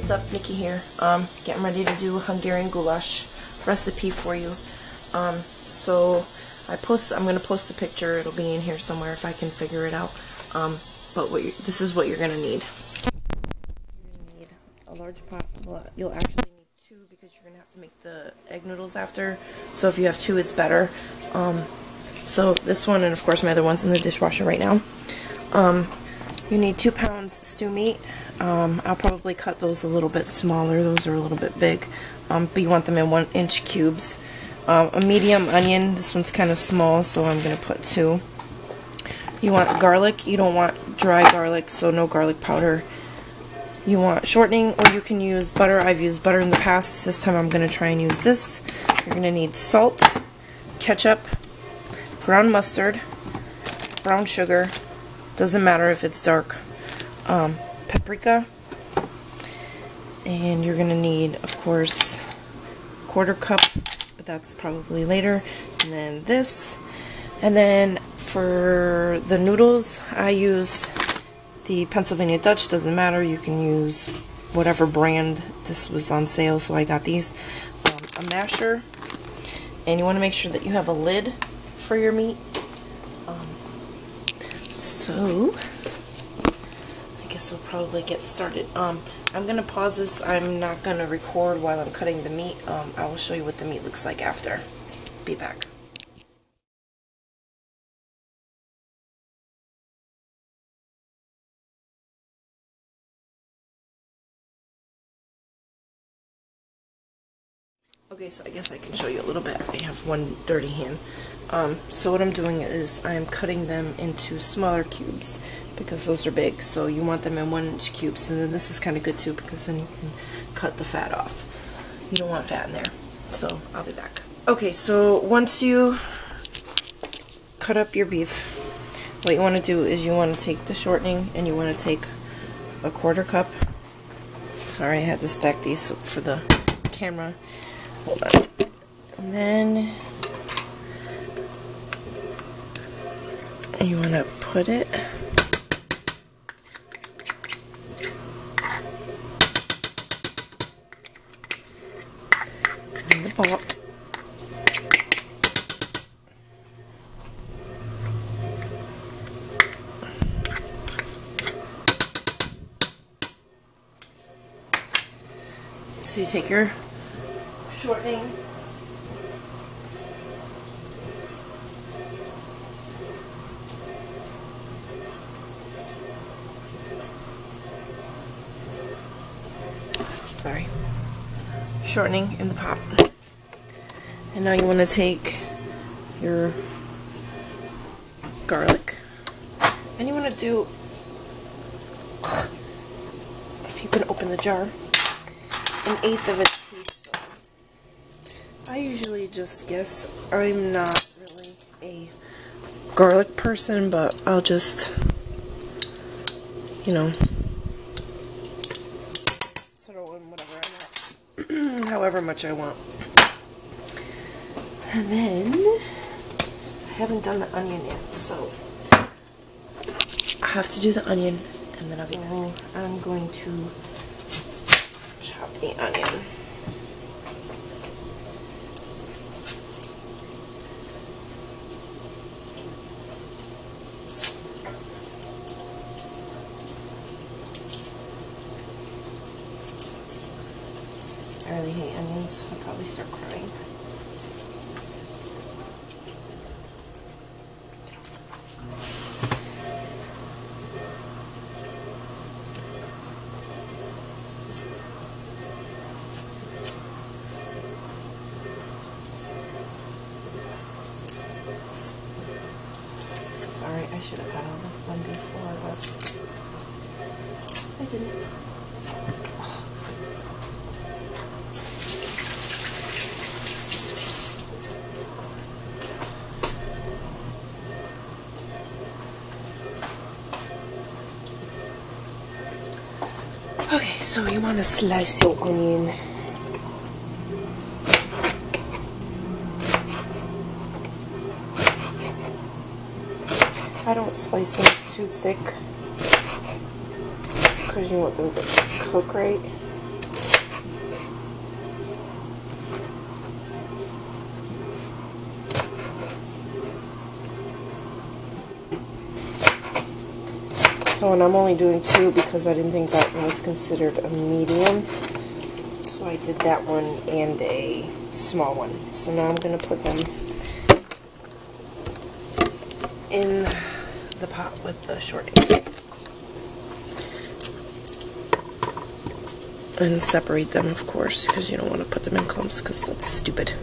what's up? Nikki here. Getting ready to do a Hungarian Goulash recipe for you. So I'm gonna post a picture. It'll be in here somewhere if I can figure it out. But this is what you're gonna need. You're gonna need a large pot. Well, you'll actually need two because you're gonna have to make the egg noodles after. So if you have two, it's better. So this one, and of course my other one's in the dishwasher right now. You need 2 pounds stew meat. I'll probably cut those a little bit smaller. Those are a little bit big. But you want them in 1-inch cubes. A medium onion. This one's kind of small, so I'm going to put 2. You want garlic. You don't want dry garlic, so no garlic powder. You want shortening, or you can use butter. I've used butter in the past. This time I'm going to try and use this. You're going to need salt, ketchup, ground mustard, brown sugar. Doesn't matter if it's dark. Paprika. And you're going to need, of course, 1/4 cup, but that's probably later. And then this. And then for the noodles, I use the Pennsylvania Dutch. Doesn't matter. You can use whatever brand. This was on sale, so I got these. A masher. And you want to make sure that you have a lid for your meat. So, I guess we'll probably get started. I'm going to pause this. I'm not going to record while I'm cutting the meat. I will show you what the meat looks like after. Be back. Okay, so I guess I can show you a little bit. I have one dirty hand. So what I'm doing is I'm cutting them into smaller cubes because those are big. So you want them in 1-inch cubes, and then this is kind of good too because then you can cut the fat off. You don't want fat in there. So I'll be back. Okay, so once you cut up your beef, what you want to do is you want to take the shortening and you want to take a 1/4 cup. Sorry, I had to stack these for the camera. Hold on. And then you want to put it in the pot. So you take your shortening, shortening in the pot, and now you want to take your garlic, and you want to do, if you can open the jar, 1/8 of a teaspoon. I usually just guess. I'm not really a garlic person, but I'll just, you know, throw in whatever I want, however much I want. And then, I haven't done the onion yet, so I have to do the onion, and then I'm going to chop the onion. I really hate onions. I'll probably start crying. Sorry, I should have had all this done before, but I didn't. Okay, so you want to slice your onion. I don't slice them too thick because you want them to cook right. So, and I'm only doing 2 because I didn't think that one was considered a medium. So I did that one and a small one. So now I'm going to put them in the pot with the shortening. And separate them, of course, because you don't want to put them in clumps because that's stupid.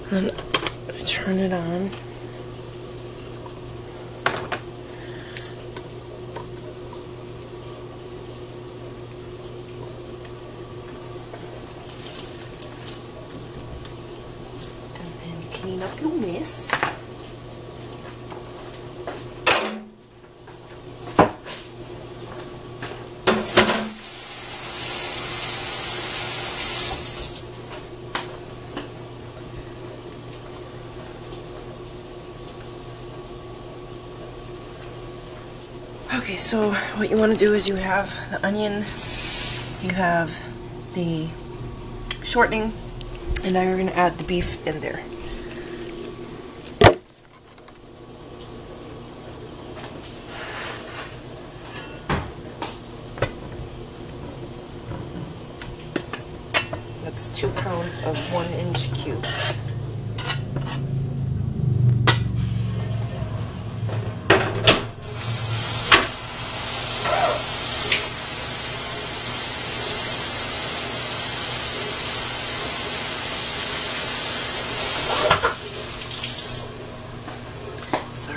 Then I turn it on. And then clean up your mess. Okay, so what you want to do is you have the onion, you have the shortening, and now you're going to add the beef in there. That's 2 pounds of 1-inch cubes.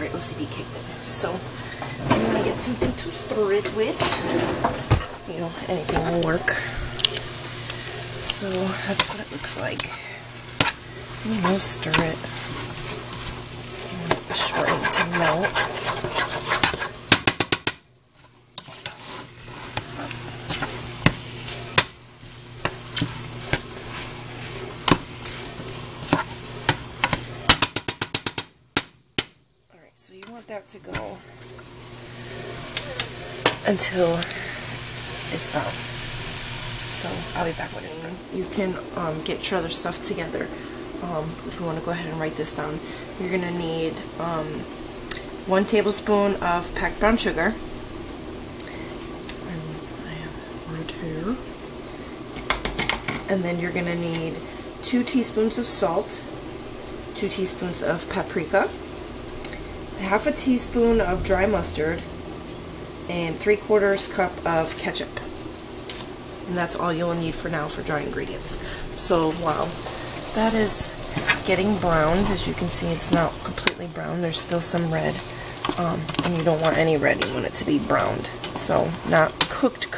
OCD kicked in. So I'm going to get something to stir it with. You know, anything will work. So that's what it looks like. You know, stir it. You want the shortening to melt. So you want that to go until it's brown. So I'll be back with it. You can get your other stuff together. If you want to go ahead and write this down, you're going to need 1 tablespoon of packed brown sugar. And I have right here. And then you're going to need 2 teaspoons of salt, 2 teaspoons of paprika, 1/2 teaspoon of dry mustard, and 3/4 cup of ketchup. And that's all you'll need for now for dry ingredients. So while that is getting browned, as you can see, it's not completely brown. There's still some red, and you don't want any red. You want it to be browned. So not cooked,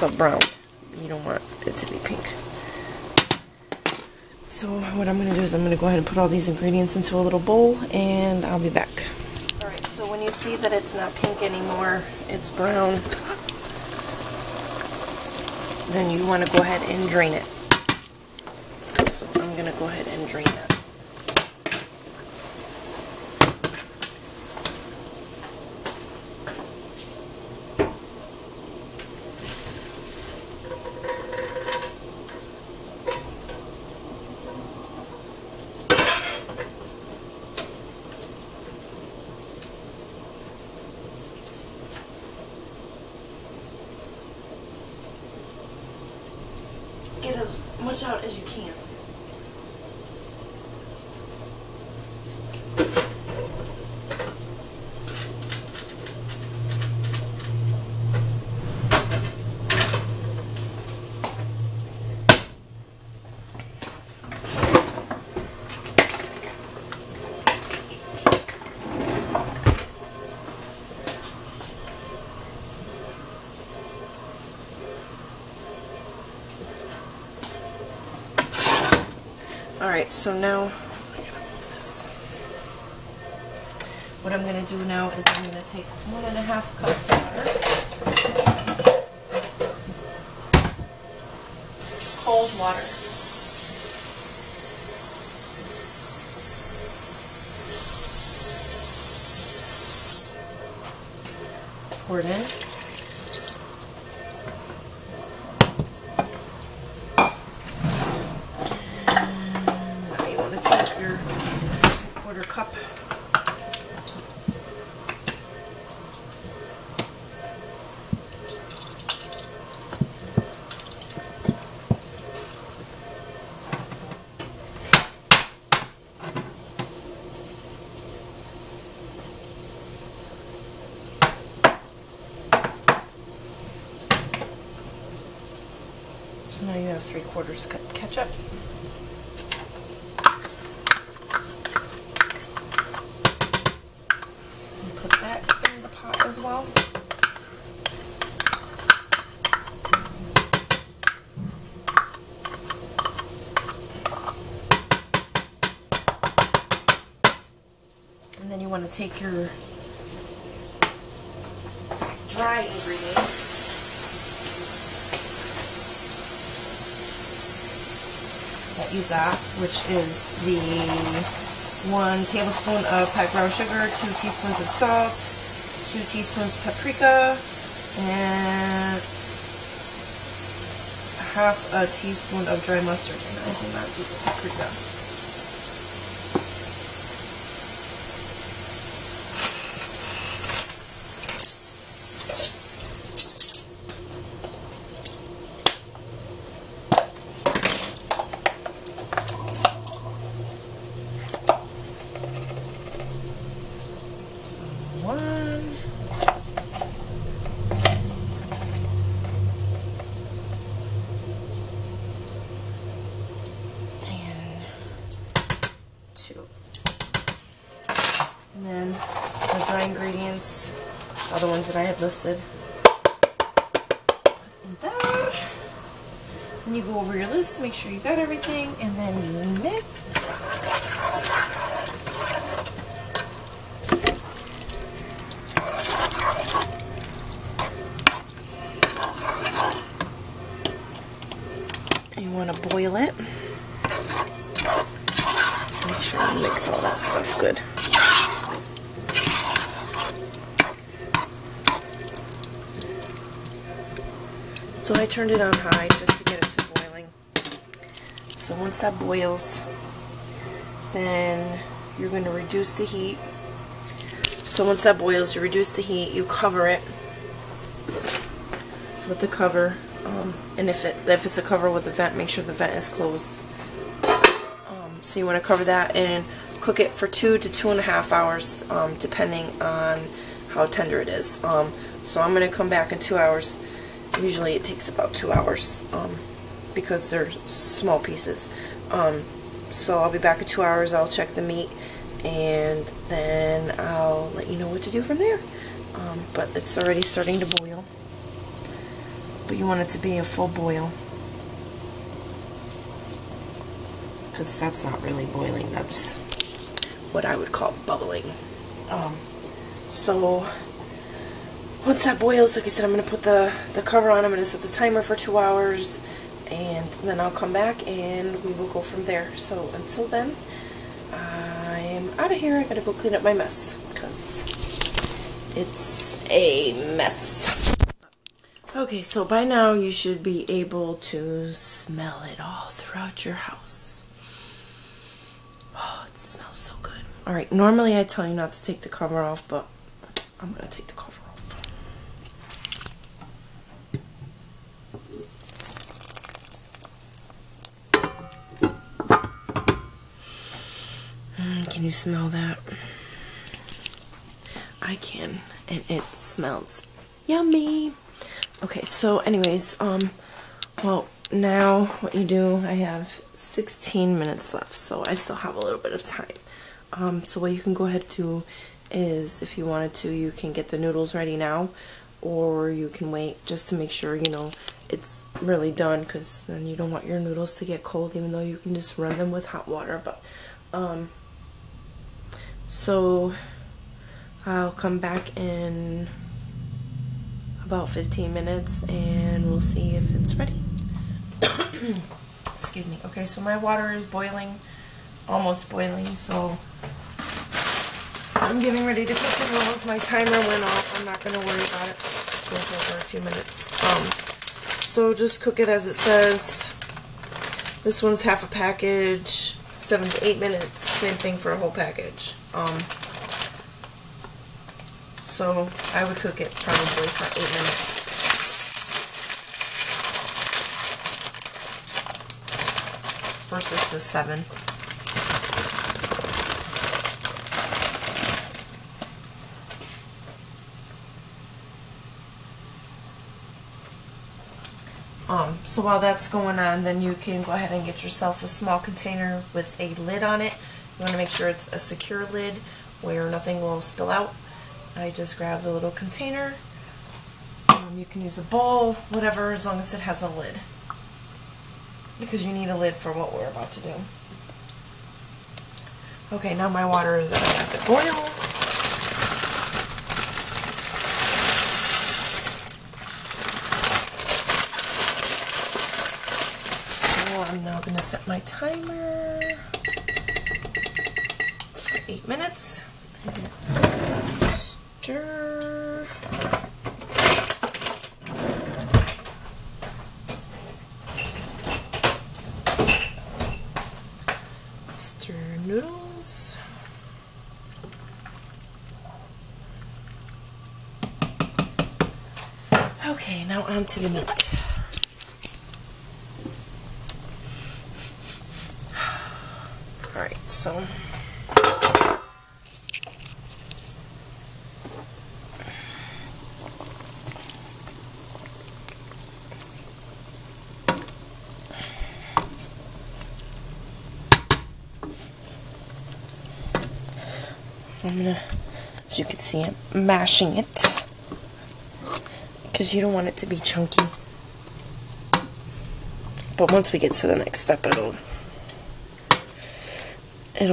but browned. You don't want it to be pink. So what I'm going to do is I'm going to go ahead and put all these ingredients into a little bowl, and I'll be back. Alright, so when you see that it's not pink anymore, it's brown, then you want to go ahead and drain it. So I'm going to go ahead and drain that. Get as much out as you can. Alright, so now, what I'm going to do now is I'm going to take 1.5 cups of water, cold water, pour it in. 3/4 cup. So now you have 3/4 cup ketchup. And put that in the pot as well. And then you want to take your dry ingredients. That you got, which is the 1 tablespoon of packed brown sugar, 2 teaspoons of salt, 2 teaspoons paprika, and 1/2 teaspoon of dry mustard. And I did not do the paprika. And then the dry ingredients, all the ones that I had listed. And that. Then you go over your list to make sure you got everything, and then you mix. And you want to boil it. Make sure you mix all that stuff good. So I turned it on high just to get it to boiling. So once that boils, then you're going to reduce the heat. So once that boils, you reduce the heat, you cover it with the cover. And if it's a cover with a vent, make sure the vent is closed. So you want to cover that and cook it for 2 to 2.5 hours, depending on how tender it is. So I'm going to come back in 2 hours. Usually it takes about 2 hours because they're small pieces. So I'll be back in 2 hours. I'll check the meat, and then I'll let you know what to do from there. But it's already starting to boil. But you want it to be a full boil, because that's not really boiling. That's what I would call bubbling. So once that boils, like I said, I'm going to put the cover on. I'm going to set the timer for 2 hours, and then I'll come back and we will go from there. So until then, I'm out of here. I got to go clean up my mess because it's a mess. Okay, so by now you should be able to smell it all throughout your house. Oh, it smells so good. Alright, normally I tell you not to take the cover off, but I'm going to take the cover off. Can you smell that? I can, and it smells yummy. Okay, so anyways, well, now what you do, I have 16 minutes left, so I still have a little bit of time. So what you can go ahead and do is, if you wanted to, you can get the noodles ready now, or you can wait just to make sure, you know, it's really done, because then you don't want your noodles to get cold, even though you can just run them with hot water. But so I'll come back in about 15 minutes and we'll see if it's ready. Excuse me. Okay, so my water is boiling, almost boiling, so I'm getting ready to cook the noodles. My timer went off. I'm not going to worry about it. It's going to go for a few minutes. So just cook it as it says. This one's half a package, 7 to 8 minutes. Same thing for a whole package. So I would cook it probably for 8 minutes. Versus the 7. So while that's going on, then you can go ahead and get yourself a small container with a lid on it. You want to make sure it's a secure lid where nothing will spill out. I just grabbed a little container. You can use a bowl, whatever, as long as it has a lid. Because you need a lid for what we're about to do. Okay, now my water is at a rapid boil. I'm now going to set my timer for 8 minutes. And stir. Stir noodles. Okay, now on to the meat. Alright, so I'm gonna, as you can see, I'm mashing it because you don't want it to be chunky. But once we get to the next step, it'll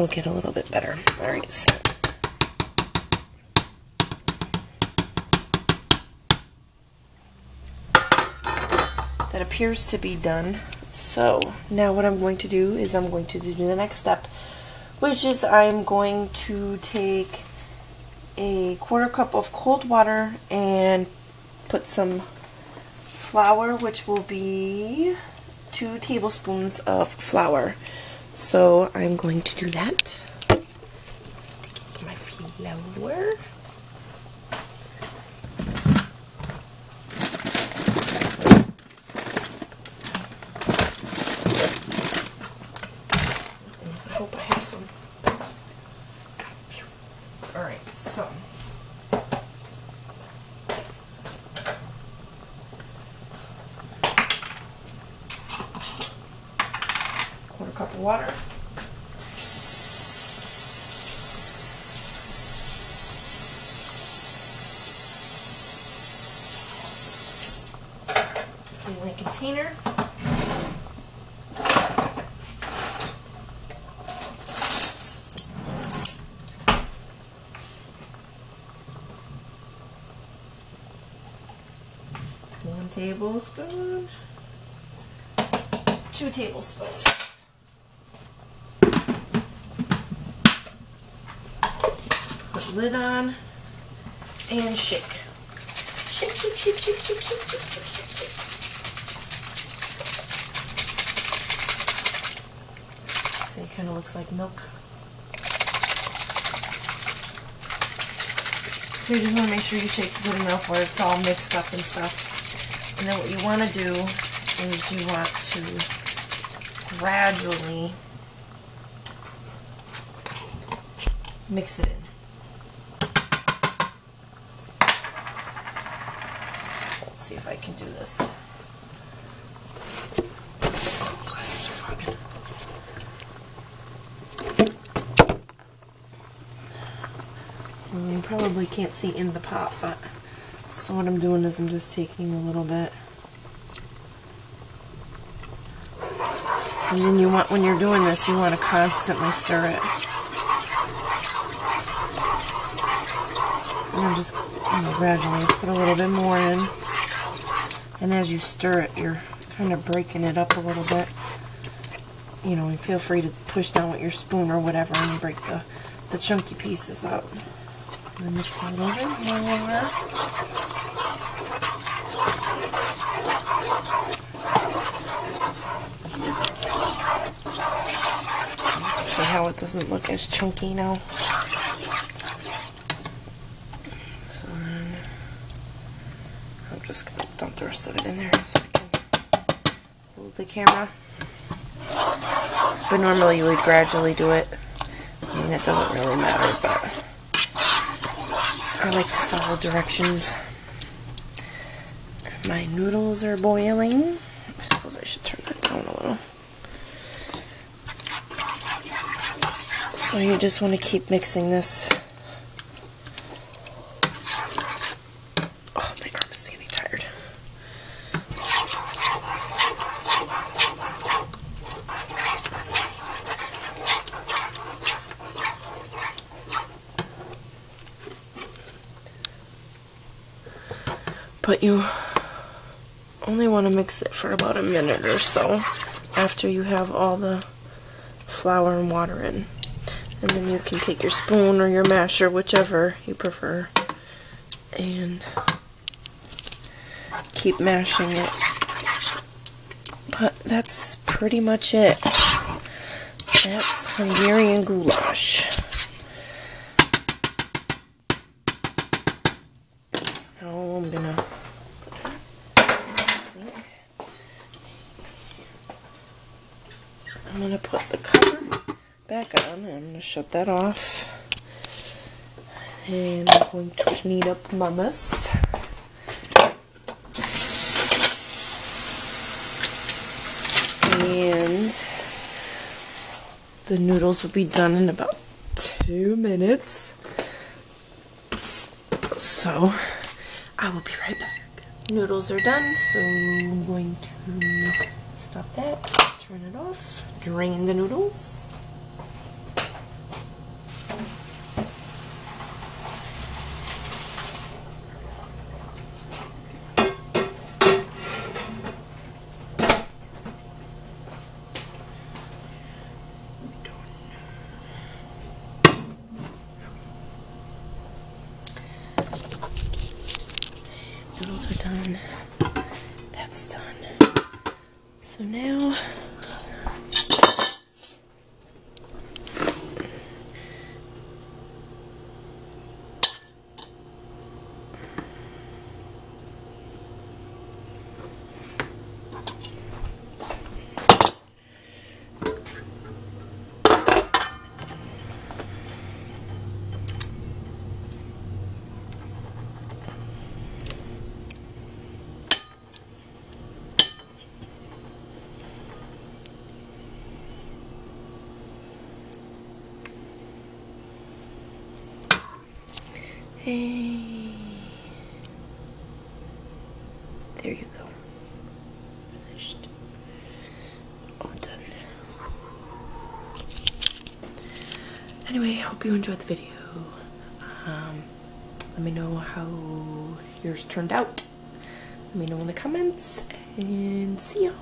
get a little bit better. Alright, so that appears to be done. So now what I'm going to do is I'm going to do the next step, which is I'm going to take a 1/4 cup of cold water and put some flour, which will be 2 tablespoons of flour. So I'm going to do that to get my flour. I hope I have some. Alright, so cup of water. In my container. One tablespoon. 2 tablespoons. Put lid on and shake. Shake, shake, shake, shake, shake, shake, shake, shake, shake, shake. So it kind of looks like milk. So you just want to make sure you shake good enough where it's all mixed up and stuff. And then what you want to do is you want to gradually mix it in. See if I can do this. Glasses are fogging. Well, you probably can't see in the pot, but so what I'm doing is I'm just taking a little bit. And then you want, when you're doing this, you want to constantly stir it. And I'm just gradually put a little bit more in. And as you stir it, you're kind of breaking it up a little bit. You know, and feel free to push down with your spoon or whatever and break the chunky pieces up. And then mix it a little bit more. See how it doesn't look as chunky now? So then I'm just going to dump the rest of it in there so I can hold the camera. But normally you would gradually do it. I mean, it doesn't really matter, but I like to follow directions. My noodles are boiling. I suppose I should turn that down a little. So you just want to keep mixing this. Oh, my arm is getting tired. But you only want to mix it for about a minute or so after you have all the flour and water in. And then you can take your spoon or your masher, whichever you prefer, and keep mashing it. But that's pretty much it. That's Hungarian goulash. Now I'm gonna put the cover back on, and I'm going to shut that off, and I'm going to clean up my mess. And the noodles will be done in about 2 minutes, so I will be right back. Noodles are done, so I'm going to stop that, turn it off, drain the noodles. Noodles are done. That's done. So now hey, there you go. Finished. All done. Anyway, hope you enjoyed the video. Let me know how yours turned out. Let me know in the comments, and see ya.